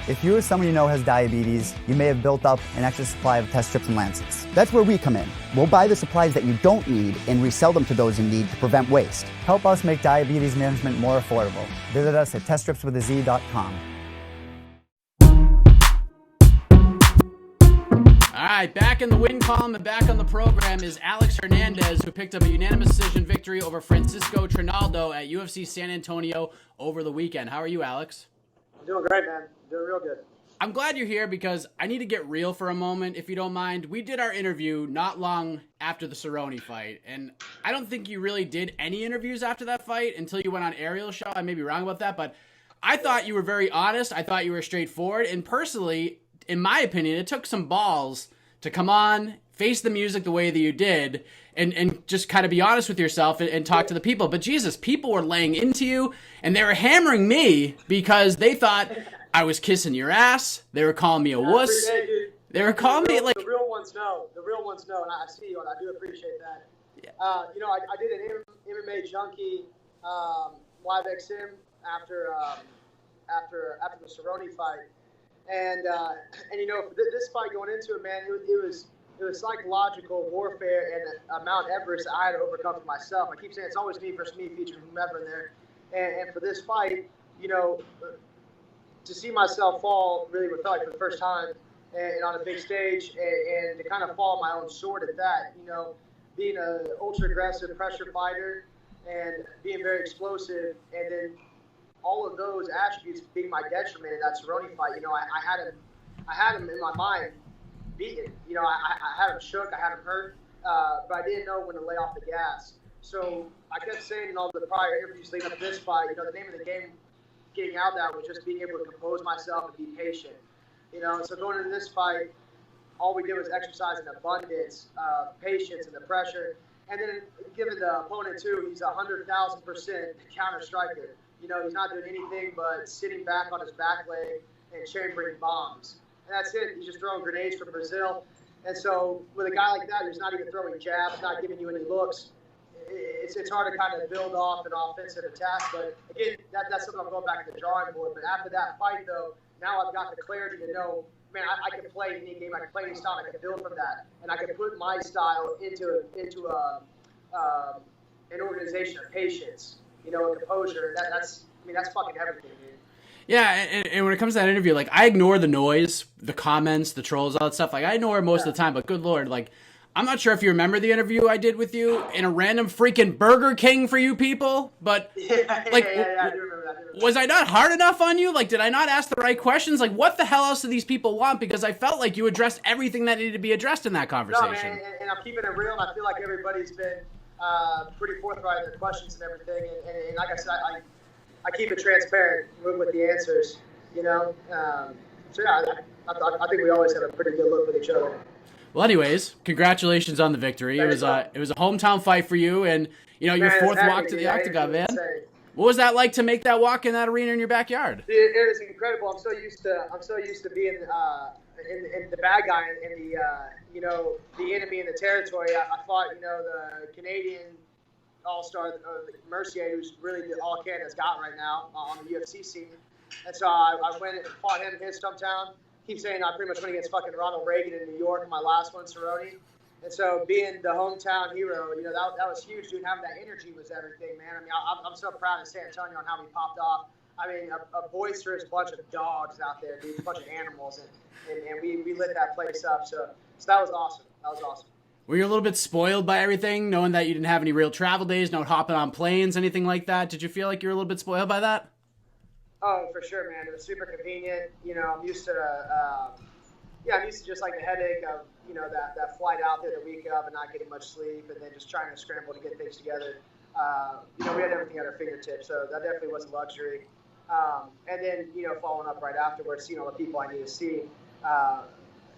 If you or someone you know has diabetes, you may have built up an extra supply of test strips and lancets. That's where we come in. We'll buy the supplies that you don't need and resell them to those in need to prevent waste. Help us make diabetes management more affordable. Visit us at teststripswithaz.com. All right, back in the win column and back on the program is Alex Hernandez, who picked up a unanimous decision victory over Francisco Trinaldo at UFC San Antonio over the weekend. How are you, Alex? I'm doing great, man. Doing real good. I'm glad you're here because I need to get real for a moment, if you don't mind. We did our interview not long after the Cerrone fight, and I don't think you really did any interviews after that fight until you went on Ariel's show. I may be wrong about that, but I thought you were very honest. I thought you were straightforward, and personally, in my opinion, it took some balls to come on, face the music the way that you did, and just kind of be honest with yourself and talk to the people. But Jesus, people were laying into you, and they were hammering me because they thought I was kissing your ass. They were calling me a wuss. They were calling me like... The real ones know. The real ones know, and I see you, and I do appreciate that. Yeah. I did an MMA Junkie live XM after the Cerrone fight. And for this fight going into it, man, it was psychological warfare and a Mount Everest I had to overcome for myself. I keep saying it's always me versus me, featuring whomever in there. And for this fight, to see myself fall really felt like for the first time and on a big stage and to kind of fall on my own sword at that, being an ultra aggressive pressure fighter and being very explosive, and then all of those attributes being my detriment in that Cerrone fight. I had him in my mind beaten. I had him shook, I had him hurt, but I didn't know when to lay off the gas. So I kept saying in all the prior interviews leading up to this fight, the name of the game getting out that was just being able to compose myself and be patient. So going into this fight, all we did was exercise an abundance of patience and the pressure. And then given the opponent too, he's 100,000% counter striker. He's not doing anything but sitting back on his back leg and chambering bombs. And that's it. He's just throwing grenades from Brazil. And so with a guy like that who's not even throwing jabs, not giving you any looks, it's hard to kind of build off an offensive attack. But again, that's something I'm going back to the drawing board. But after that fight, though, now I've got the clarity to know, man, I can play any game, I can play any style, I can build from that, and I can put my style into an organization of patience, and composure. That's fucking everything, dude. Yeah, and when it comes to that interview, I ignore the noise, the comments, the trolls, all that stuff. I ignore it most of the time, but good Lord, I'm not sure if you remember the interview I did with you in a random freaking Burger King for you people, but I do remember that. Was I not hard enough on you? Did I not ask the right questions? What the hell else do these people want? Because I felt like you addressed everything that needed to be addressed in that conversation. No, man, and I'm keeping it real, and I feel like everybody's been pretty forthright in their questions and everything, and like I said, I keep it transparent with the answers, So yeah, I think we always have a pretty good look with each other. Well, anyways, congratulations on the victory. Thanks, it was a hometown fight for you, and your fourth walk to the octagon, man. Insane. What was that like to make that walk in that arena in your backyard? It was incredible. I'm so used to being in the bad guy in the enemy in the territory. I fought the Canadian all-star Mercier, who's really all Canada's got right now on the UFC scene. And so I went and fought him in his hometown. Keep saying I pretty much went against fucking Ronald Reagan in New York in my last one, Cerrone. And so being the hometown hero, that was huge, dude. Having that energy was everything, man. I'm so proud of San Antonio and how we popped off. A boisterous bunch of dogs out there, dude, a bunch of animals, and we lit that place up. So that was awesome. That was awesome. Were you a little bit spoiled by everything, knowing that you didn't have any real travel days, no hopping on planes, anything like that? Did you feel like you were a little bit spoiled by that? Oh, for sure, man. It was super convenient. I'm used to just the headache of, that flight out there the week of and not getting much sleep and then just trying to scramble to get things together. We had everything at our fingertips, so that definitely was a luxury. And then, following up right afterwards, seeing all the people I need to see. I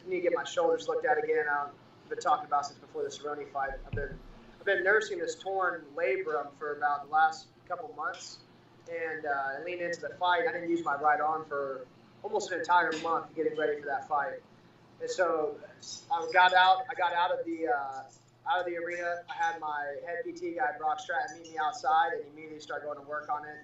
need to get my shoulders looked at again. I've been talking about since before the Cerrone fight. I've been nursing this torn labrum for about the last couple months. And leaned into the fight. I didn't use my right arm for almost an entire month getting ready for that fight. And so I got out of the arena. I had my head PT guy, Brock Stratton, meet me outside and immediately start going to work on it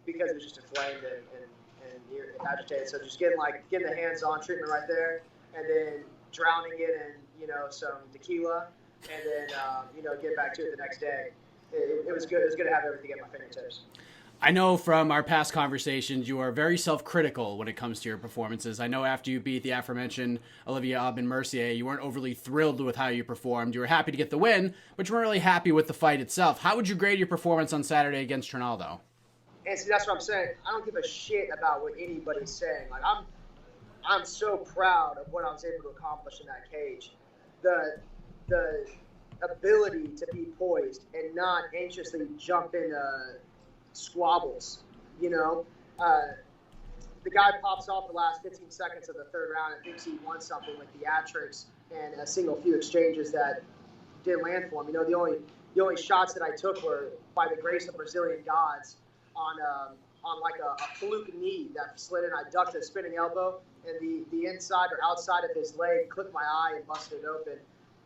because it was just inflamed and agitated. So just getting the hands-on treatment right there, and then drowning it in some tequila, and then get back to it the next day. It was good. It was good to have everything at my fingertips. I know from our past conversations you are very self-critical when it comes to your performances. I know after you beat the aforementioned Olivier Aubin-Mercier, you weren't overly thrilled with how you performed. You were happy to get the win, but you weren't really happy with the fight itself. How would you grade your performance on Saturday against Trinaldo? And see, that's what I'm saying. I don't give a shit about what anybody's saying. Like I'm so proud of what I was able to accomplish in that cage. The ability to be poised and not anxiously jump into squabbles, the guy pops off the last 15 seconds of the third round and thinks he won something with theatrics and a single few exchanges that didn't land for him. The only shots that I took were by the grace of Brazilian gods on like a fluke knee that slid in. I ducked a spinning elbow, and the inside or outside of his leg clipped my eye and busted it open.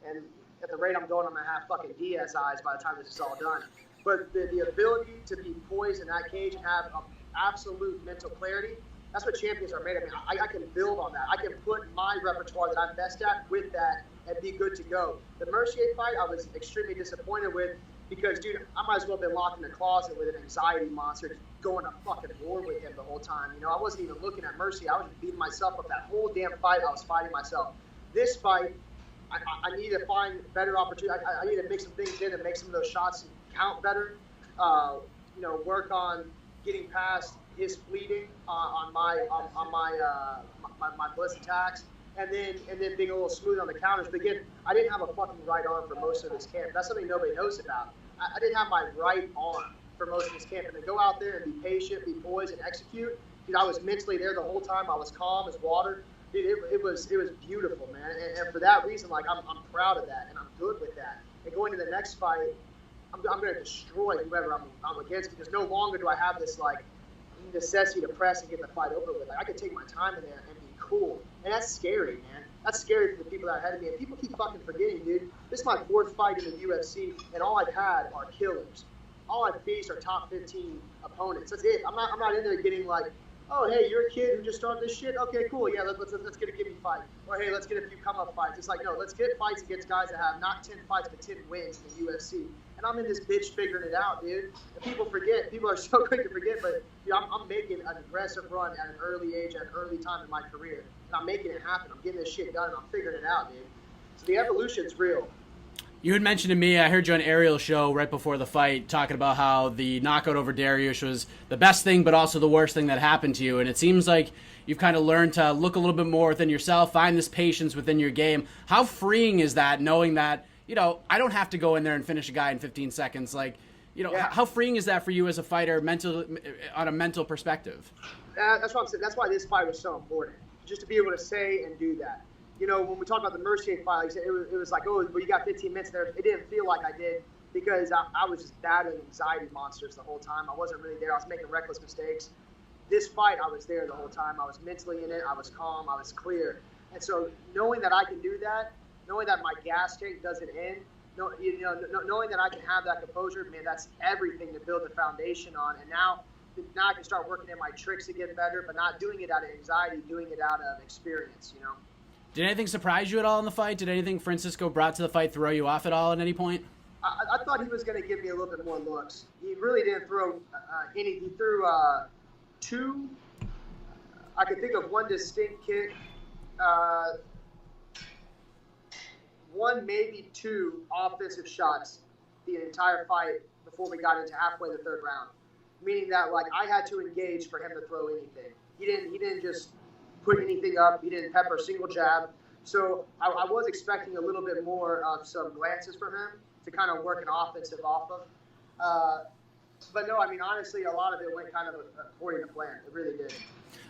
And at the rate I'm going, I'm gonna have fucking Diaz eyes by the time this is all done. But the ability to be poised in that cage and have absolute mental clarity, that's what champions are made of. I can build on that. I can put my repertoire that I'm best at with that and be good to go. The Mercier fight, I was extremely disappointed with because, dude, I might as well have been locked in the closet with an anxiety monster going to fucking war with him the whole time. I wasn't even looking at Mercier. I was beating myself up that whole damn fight. I was fighting myself. This fight, I need to find better opportunities. I need to mix some things in and make some of those shots count better. Work on getting past his fleeting on my blitz attacks, and then being a little smooth on the counters. But again, I didn't have a fucking right arm for most of this camp. That's something nobody knows about. I didn't have my right arm for most of this camp, and to go out there and be patient, be poised, and execute. Dude, I was mentally there the whole time. I was calm as water. Dude, it was beautiful, man. And for that reason, I'm proud of that, and I'm good with that. And going to the next fight, I'm going to destroy whoever I'm against, because no longer do I have this necessity to press and get the fight over with. I could take my time in there and be cool, and that's scary, man. That's scary for the people that are ahead of me. And people keep fucking forgetting, dude. This is my 4th fight in the UFC, and all I've had are killers. All I've faced are top 15 opponents. That's it. I'm not in there getting oh, hey, you're a kid who just started this shit? Okay, cool. Yeah, let's get a gimme fight. Or, hey, let's get a few come-up fights. It's no, let's get fights against guys that have not 10 fights but 10 wins in the UFC. And I'm in this bitch figuring it out, dude. And people forget. People are so quick to forget, but I'm making an aggressive run at an early age, at an early time in my career. And I'm making it happen. I'm getting this shit done, and I'm figuring it out, dude. So the evolution's real. You had mentioned to me, I heard you on Ariel's show right before the fight, talking about how the knockout over Dariush was the best thing, but also the worst thing that happened to you. And it seems like you've kind of learned to look a little bit more within yourself, find this patience within your game. How freeing is that, knowing that, I don't have to go in there and finish a guy in 15 seconds? How freeing is that for you as a fighter, on a mental perspective? That's what I'm saying. That's why this fight was so important, just to be able to say and do that. When we talk about the Mercier fight, it was like, oh, well, you got 15 minutes there. It didn't feel like I did, because I was just battling anxiety monsters the whole time. I wasn't really there. I was making reckless mistakes. This fight, I was there the whole time. I was mentally in it. I was calm. I was clear. And so knowing that I can do that, knowing that my gas tank doesn't end, knowing that I can have that composure, man, that's everything to build the foundation on. And now I can start working in my tricks to get better, but not doing it out of anxiety, doing it out of experience, Did anything surprise you at all in the fight? Did anything Francisco brought to the fight throw you off at all at any point? I thought he was going to give me a little bit more looks. He really didn't throw any. He threw 2. I could think of one distinct kick. 1, maybe 2 offensive shots the entire fight before we got into halfway the 3rd round. Meaning that I had to engage for him to throw anything. He didn't just put anything up. He didn't pepper a single jab. So I was expecting a little bit more of some glances from him to kind of work an offensive off of. But no, honestly, a lot of it went kind of according to plan. It really did.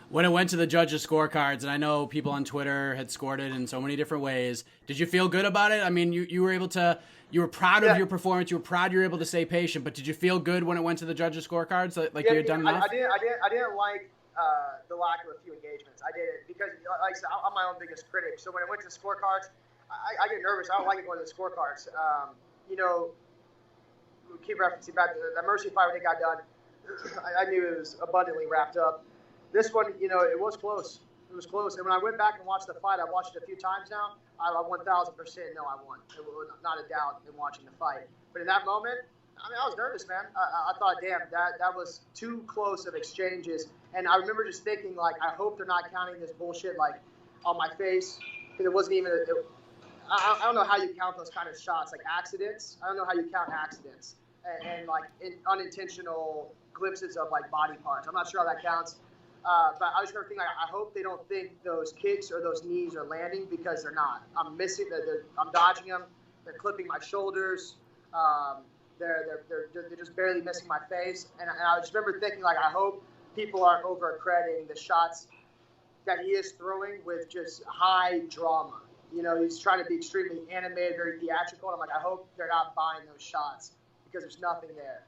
When it went to the judges' scorecards, and I know people on Twitter had scored it in so many different ways, did you feel good about it? You were able to, you were proud of your performance. You were proud you were able to stay patient. But did you feel good when it went to the judges' scorecards, you had done enough? I didn't like the lack of a few engagements. I didn't, because like I said, I'm my own biggest critic. So when it went to the scorecards, I get nervous. I don't like it going to the scorecards. We keep referencing back to the Mercy fight when it got done. I knew it was abundantly wrapped up. This one, you know, it was close. It was close. And when I went back and watched the fight, I've watched it a few times now. I 1,000% know I won. It was not a doubt in watching the fight. But in that moment, I mean, I was nervous, man. I thought, damn, that was too close of exchanges. And I remember just thinking, like, I hope they're not counting this bullshit, like, on my face. Because it wasn't even I don't know how you count those kind of shots, like accidents. I don't know how you count accidents and like unintentional glimpses of like body parts. I'm not sure how that counts. But I just remember thinking, like, I hope they don't think those kicks or those knees are landing, because they're not. I'm missing. I'm dodging them. They're clipping my shoulders. They're just barely missing my face. And I just remember thinking, like, I hope people aren't over-accrediting the shots that he is throwing with just high drama. You know, he's trying to be extremely animated, very theatrical. And I'm like, I hope they're not buying those shots, because there's nothing there.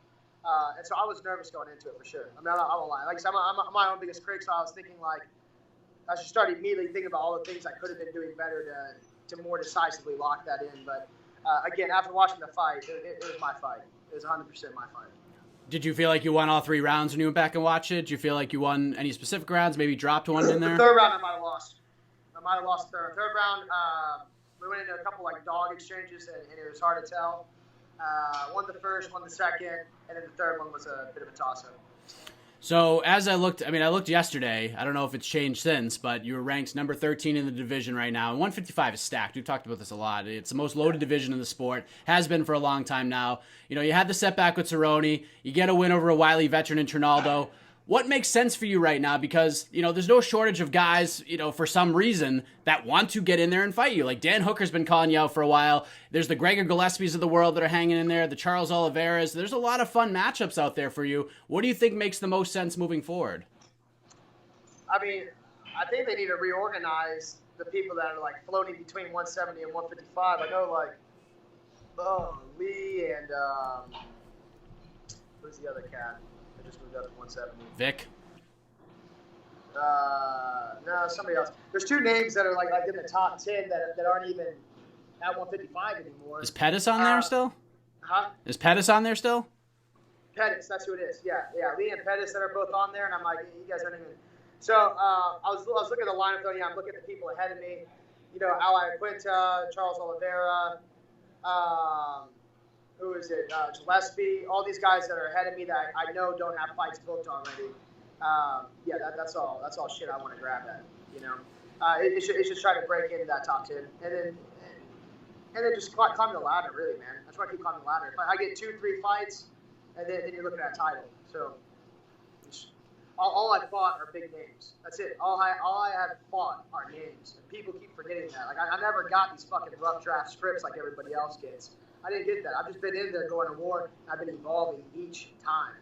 And so I was nervous going into it for sure. I mean, I won't lie. Like I said, I'm my own biggest critic, so I was thinking, like, I should start immediately thinking about all the things I could have been doing better to more decisively lock that in. But again, after watching the fight, it was my fight. It was 100% my fight. Did you feel like you won all 3 rounds when you went back and watched it? Did you feel like you won any specific rounds? Maybe dropped one in there? The third round, I might have lost. I might have lost the third round. We went into a couple like dog exchanges, and it was hard to tell. Won the first, won the second, and then the third one was a bit of a toss-up. So as I looked yesterday, I don't know if it's changed since, but you were ranked number 13 in the division right now. And 155 is stacked. We've talked about this a lot. It's the most loaded division in the sport. Has been for a long time now. You know, you had the setback with Cerrone. You get a win over a wily veteran in Trinaldo. What makes sense for you right now? Because, you know, there's no shortage of guys, you know, for some reason that want to get in there and fight you. Like Dan Hooker's been calling you out for a while. There's the Gregor Gillespies of the world that are hanging in there, the Charles Oliveras. There's a lot of fun matchups out there for you. What do you think makes the most sense moving forward? I mean, I think they need to reorganize the people that are, like, floating between 170 and 155. I know, like, Lee and who's the other cat? Just moved up to 170. Vic? No, somebody else. There's 2 names that are like in the top 10 that aren't even at 155 anymore. Is Pettis on there still? Huh? Is Pettis on there still? Pettis, that's who it is. Yeah. Lee and Pettis that are both on there, and I'm like, you guys aren't even. So I was looking at the lineup though. Yeah, I'm looking at the people ahead of me. You know, Iaquinta, Charles Oliveira. Who is it? Gillespie. All these guys that are ahead of me that I know don't have fights booked already. That's all shit I want to grab at. You know, it's just trying to break into that top 10, and then just climb the ladder. Really, man. That's why I keep climbing the ladder. If I get 2-3 fights, and then you're looking at a title. So all I fought are big names. That's it. All I have fought are names, and people keep forgetting that. Like I never got these fucking rough draft scripts like everybody else gets. I didn't get that. I've just been in there going to war. I've been evolving each time.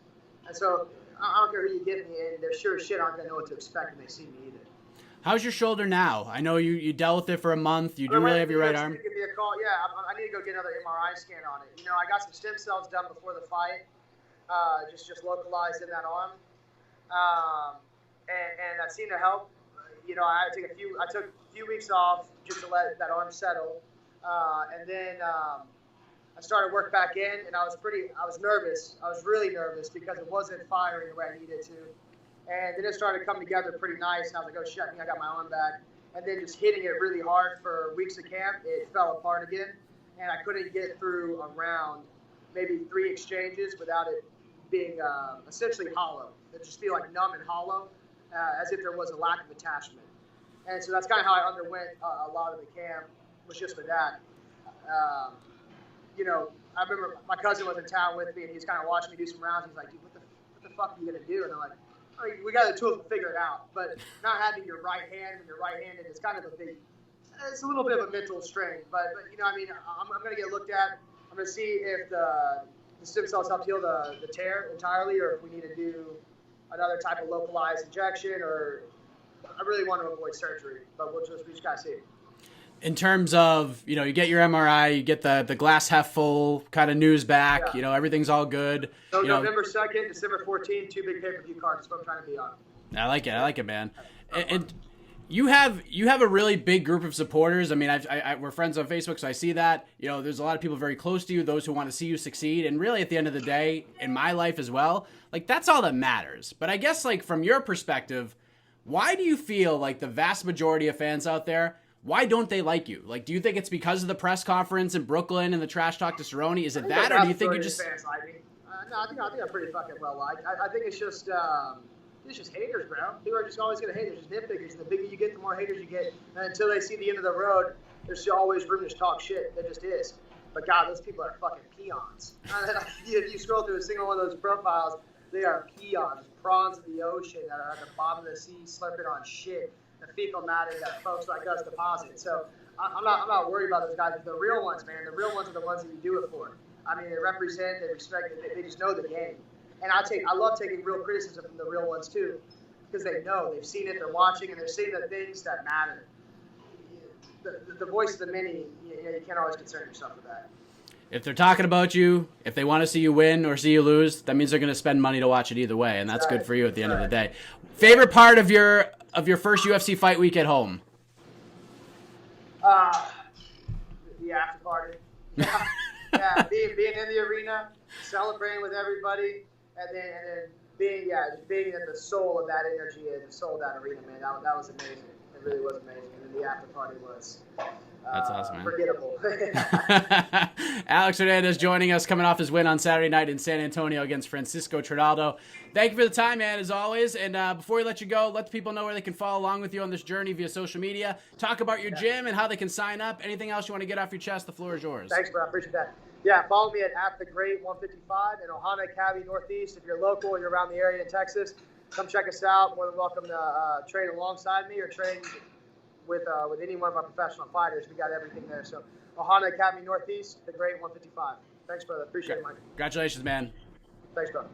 And so I don't care who you get me in. They're sure as shit aren't going to know what to expect when they see me either. How's your shoulder now? I know you dealt with it for a month. You do really have your right arm. Give me a call. Yeah, I need to go get another MRI scan on it. You know, I got some stem cells done before the fight, just localized in that arm. And that seemed to help. You know, I took a few weeks off just to let that arm settle. And then I started work back in, and I was nervous. I was really nervous because it wasn't firing the way I needed to. And then it started to come together pretty nice, and I was like, oh shit, I think I got my arm back. And then just hitting it really hard for weeks of camp, it fell apart again. And I couldn't get through around maybe 3 exchanges without it being essentially hollow. It just feel like numb and hollow, as if there was a lack of attachment. And so that's kind of how I underwent a lot of the camp, was just with that. You know, I remember my cousin was in town with me, and he was kind of watching me do some rounds. He's like, dude, what the fuck are you going to do? And I'm like, I mean, we got the tools to figure it out. But not having your right hand when you're right-handed is kind of it's a little bit of a mental strain. But you know, I mean, I'm going to get looked at. I'm going to see if the stem cells help heal the tear entirely, or if we need to do another type of localized injection, or I really want to avoid surgery. But we just got to see. In terms of, you know, you get your MRI, you get the glass half full kind of news back, Yeah. You know, everything's all good. So you November 2nd, December 14th, 2 big pay-per-view cards. That's what I'm trying to be on. I like it, man. And you have a really big group of supporters. I mean, we're friends on Facebook, so I see that. You know, there's a lot of people very close to you, those who want to see you succeed. And really, at the end of the day, in my life as well, like, that's all that matters. But I guess, like, from your perspective, Why do you feel like the vast majority of fans out there, why don't they like you? Like, do you think it's because of the press conference in Brooklyn and the trash talk to Cerrone? Is it that, or do you think you just... Fans like me. No, I think I'm pretty fucking well liked. I think it's just haters, bro. People are just always gonna hate. They're just nitpickers. And the bigger you get, the more haters you get. And until they see the end of the road, there's always room to talk shit. There just is. But God, those people are fucking peons. If you scroll through a single one of those profiles, they are peons, prawns in the ocean that are at the bottom of the sea, slurping on shit, the fecal matter that folks like us deposit. So I'm not worried about those guys. The real ones, man. The real ones are the ones that you do it for. I mean, they represent, they respect, they just know the game. And I love taking real criticism from the real ones too, because they know, they've seen it, they're watching, and they're seeing the things that matter. The voice of the many, you can't always concern yourself with that. If they're talking about you, if they want to see you win or see you lose, that means they're going to spend money to watch it either way, and that's good for you at the end of the day. Favorite part of your first UFC fight week at home? The after party. Yeah, being in the arena, celebrating with everybody, and then being at the soul of that energy and the soul of that arena, man. That was amazing. It really was amazing. And then the after party was that's awesome, man. Forgettable. Alex Hernandez joining us, coming off his win on Saturday night in San Antonio against Francisco Trinaldo. Thank you for the time, man, as always. And before we let you go, let the people know where they can follow along with you on this journey via social media. Talk about your gym and how they can sign up. Anything else you want to get off your chest, the floor is yours. Thanks, bro. I appreciate that. Yeah, follow me at @thegreat155 in Ohana, Cavite, Northeast. If you're local or you're around the area in Texas, come check us out. More than welcome to train alongside me or train with any one of our professional fighters. We got everything there. So Ohana, Cavite, Northeast, The Great 155. Thanks, brother. Appreciate it, Mike. Congratulations, man. Thanks, bro.